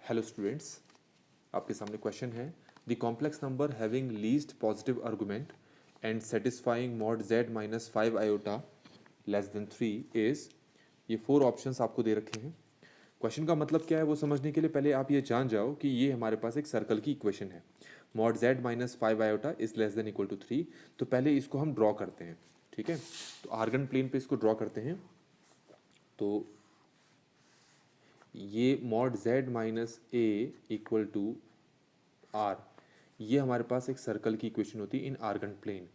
Hello students, आपके सामने question है the complex number having least positive argument and satisfying mod z minus 5 iota less than 3 is. ये 4 options आपको दे रखे हैं। क्वेश्चन का मतलब क्या है वो समझने के लिए पहले आप ये जान जाओ कि ये हमारे पास एक सर्कल की इक्वेशन है। Mod z minus 5 iota is less than equal to 3। तो पहले इसको हम ड्रॉ करते हैं, ठीक है। तो आर्गन प्लेन पे इसको ड्रॉ करते हैं। तो ये mod z minus a equal to r, ये हमारे पास एक सर्कल की इक्वेशन होती है इन आर्गन प्लेन।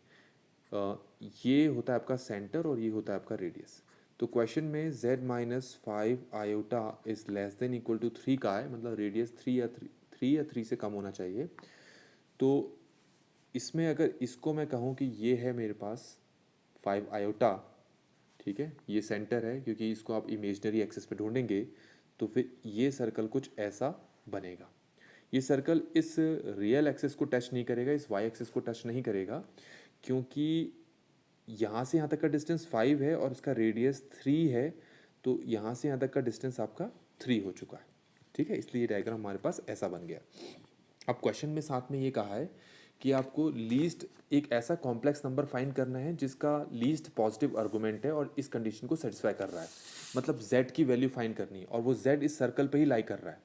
ये होता है आपका सेंटर और ये होता है आपका रेडियस। तो क्वेश्चन में z minus 5 iota is less than equal to 3 का है, मतलब रेडियस 3 से कम होना चाहिए। तो इसमें अगर इसको मैं कहूँ कि ये है मेरे पास 5 आयोटा, ठीक है, ये सेंटर है, क्योंकि इसको आप इमेजनरी एक्सिस पे ढूंढेंगे तो फिर ये सर्कल कुछ ऐसा बनेगा। ये सर्कल इस रियल एक्सिस को टच नहीं करेगा, इस वाई एक्सिस को टच नहीं करेगा, क्योंकि यहाँ से यहाँ तक का डिस्टेंस 5 है और इसका रेडियस 3 है। तो यहाँ से यहाँ तक का डिस्टेंस आपका 3 हो चुका है, ठीक है। इसलिए ये डायग्राम हमारे पास ऐसा बन गया। अब क्वेश्चन में साथ में ये कहा है कि आपको लीस्ट एक ऐसा कॉम्प्लेक्स नंबर फाइंड करना है जिसका लीस्ट पॉजिटिव आर्गुमेंट है और इस कंडीशन को सेटिस्फाई कर रहा है, मतलब z की वैल्यू फाइंड करनी है और वो z इस सर्कल पे ही लाई कर रहा है।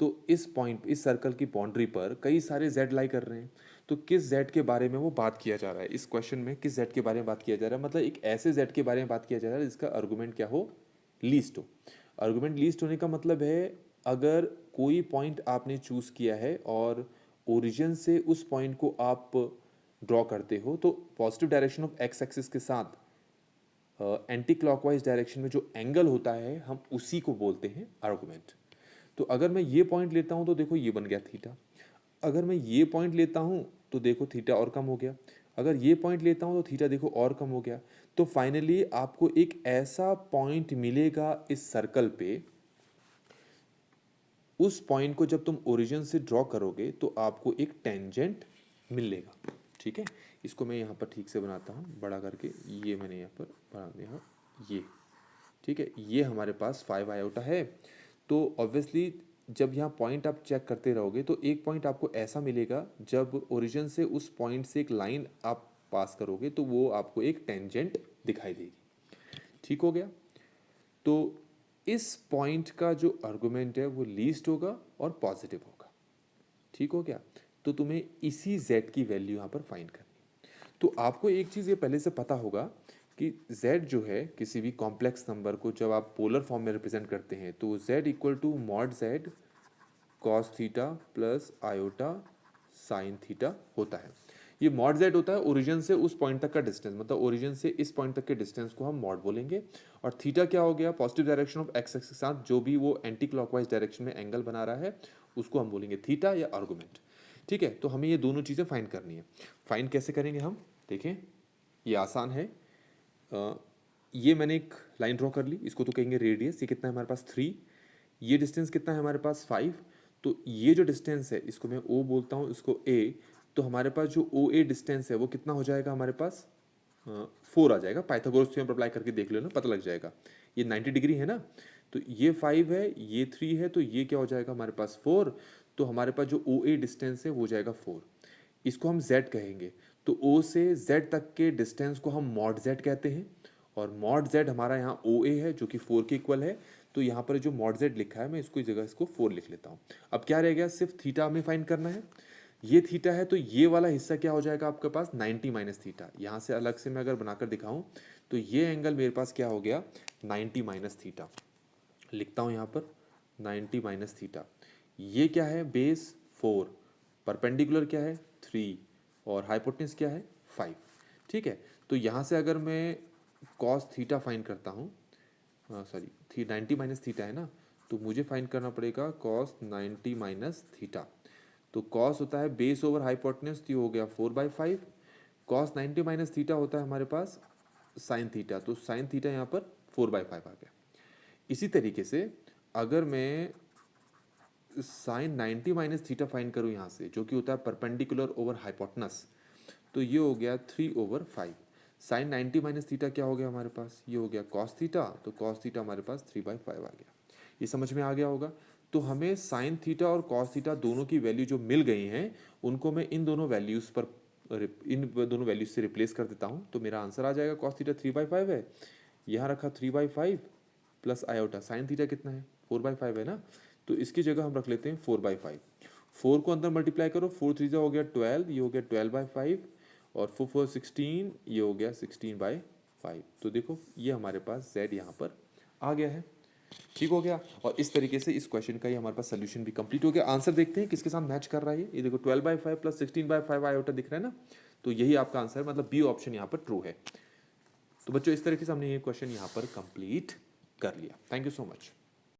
तो इस पॉइंट, इस सर्कल की बाउंड्री पर कई सारे z लाई कर रहे हैं। तो किस z के बारे में वो बात किया जा रहा है, इस क्वेश्चन में किस z के बारे में बात किया जा रहा है, मतलब एक ऐसे z के बारे में बात किया जा रहा है जिसका आर्गुमेंट क्या हो, लीस्ट हो। आर्गुमेंट लीस्ट होने का मतलब है अगर कोई पॉइंट आपने चूज किया है और ओरिजिन से उस पॉइंट को आप ड्रॉ करते हो तो positive direction of x axis के साथ एंटी क्लॉकवाइज डायरेक्शन में जो एंगल होता है हम उसी को बोलते हैं आर्गुमेंट। तो अगर मैं ये पॉइंट लेता हूं तो देखो ये बन गया थीटा। अगर मैं ये पॉइंट लेता हूं तो देखो थीटा और कम हो गया। अगर ये पॉइंट लेता हूं तो थीटा देखो और कम हो गया। तो फाइनली आपको एक ऐसा पॉइंट मिलेगा इस सर्कल पे, उस पॉइंट को जब तुम ओरिजिन से ड्रॉ करोगे तो आपको एक टेंजेंट मिलेगा, ठीक है। इसको मैं यहाँ पर ठीक से बनाता हूँ बड़ा करके, ये मैंने यहाँ पर बना दिया, ये ठीक है। ये हमारे पास 5 आयोटा है। तो ऑब्वियसली जब यहाँ पॉइंट आप चेक करते रहोगे तो एक पॉइंट आपको ऐसा मिलेगा जब ओरिजिन से उस पॉइंट से एक लाइन आप पास करोगे तो वो आपको एक टेंजेंट दिखाई देगी, ठीक हो गया। तो इस पॉइंट का जो आर्गुमेंट है वो लीस्ट होगा और पॉजिटिव होगा, ठीक हो गया। तो तुम्हें इसी z की वैल्यू यहाँ पर फाइंड करनी है। तो आपको एक चीज़ ये पहले से पता होगा कि z जो है किसी भी कॉम्प्लेक्स नंबर को जब आप पोलर फॉर्म में रिप्रेजेंट करते हैं तो z equal to mod z cos theta plus iota sine theta होता है। ये मॉड z होता है ओरिजिन से उस पॉइंट तक का डिस्टेंस, मतलब ओरिजिन से इस पॉइंट तक के डिस्टेंस को हम मॉड बोलेंगे। और थीटा क्या हो गया, positive direction of x axis के साथ जो भी वो एंटी क्लॉकवाइज डायरेक्शन में एंगल बना रहा है उसको हम बोलेंगे थीटा या आर्गुमेंट, ठीक है। तो हमें ये दोनों चीज़ें फाइंड करनी है। फाइंड कैसे करेंगे हम, देखें, ये आसान है। ये मैंने एक लाइन ड्रॉ कर ली, इसको तो कहेंगे रेडियस। ये कितना है हमारे पास 3, ये डिस्टेंस कितना है हमारे पास 5। तो ये जो डिस्टेंस है इसको मैं O बोलता हूँ, इसको A। तो हमारे पास जो OA डिस्टेंस है वो कितना हो जाएगा हमारे पास 4 आ जाएगा। पाइथागोरस थ्योरम अप्लाई करके देख लो ना, पता लग जाएगा। ये 90 डिग्री है ना, तो ये 5 है, ये 3 है, तो ये क्या हो जाएगा हमारे पास 4। तो हमारे पास जो OA डिस्टेंस है वो हो जाएगा 4। इसको हम Z कहेंगे। तो O से Z तक के डिस्टेंस को हम मॉड Z कहते हैं और मॉड Z हमारा यहाँ OA है जो कि 4 के इक्वल है। तो यहाँ पर जो मॉड Z लिखा है मैं इसको इस जगह इसको 4 लिख लेता हूँ। अब क्या रह गया, सिर्फ थीटा हमें फाइंड करना है। ये थीटा है तो ये वाला हिस्सा क्या हो जाएगा आपके पास 90 माइनस थीटा। यहाँ से अलग से मैं अगर बनाकर दिखाऊं तो ये एंगल मेरे पास क्या हो गया 90 माइनस थीटा। लिखता हूँ यहाँ पर 90 माइनस थीटा। ये क्या है, बेस 4, परपेंडिकुलर क्या है 3 और हाइपोटेन्यूज क्या है 5, ठीक है। तो यहाँ से अगर मैं कॉस थीटा फाइंड करता हूँ, सॉरी 90 माइनस थीटा है ना, तो मुझे फाइंड करना पड़ेगा कॉस 90 माइनस थीटा। तो कॉस होता है बेस ओवर हाइपोटेन्यूज, तो हो गया 4/5। कॉस 90 माइनस थीटा होता है हमारे पास साइन थीटा, तो साइन थीटा यहाँ पर 4/5 आ गया। इसी तरीके से अगर मैं साइन 90 माइनस थीटा फाइंड करूँ यहाँ से, जो कि होता है परपेंडिकुलर ओवर हाइपोटेनस, तो ये हो गया 3/5। साइन 90 माइनस थीटा क्या हो गया हमारे पास, ये हो गया कॉस थीटा, तो कॉस थीटा हमारे पास 3/5 आ गया। ये समझ में आ गया होगा। तो हमें साइन थीटा और कॉस थीटा दोनों की वैल्यू जो मिल गई हैं उनको मैं इन दोनों वैल्यूज़ पर इन दोनों वैल्यूज से रिप्लेस कर देता हूँ। तो मेरा आंसर आ जाएगा कॉस थीटा 3/5 है, यहाँ रखा 3/5 प्लस आयोटा, साइन थीटा कितना है 4/5 है ना, तो इसकी जगह हम रख लेते हैं 4/5। 4 को अंदर मल्टीप्लाई करो, 4 3 हो गया 12, ये हो गया 12/5 और 4 4 16, ये हो गया 16/5। तो देखो ये हमारे पास z यहाँ पर आ गया है। ठीक हो गया। और इस तरीके से इस क्वेश्चन का ही हमारे पास सोल्यूशन भी कंप्लीट हो गया। आंसर देखते हैं किसके साथ मैच कर रहा है। ये देखो 12/5 प्लस 16/5 आयोटा दिख रहा है ना, तो यही आपका आंसर है, मतलब बी ऑप्शन यहाँ पर ट्रू है। तो बच्चों इस तरीके से हमने ये क्वेश्चन यहाँ पर कंप्लीट कर लिया। Thank you so much.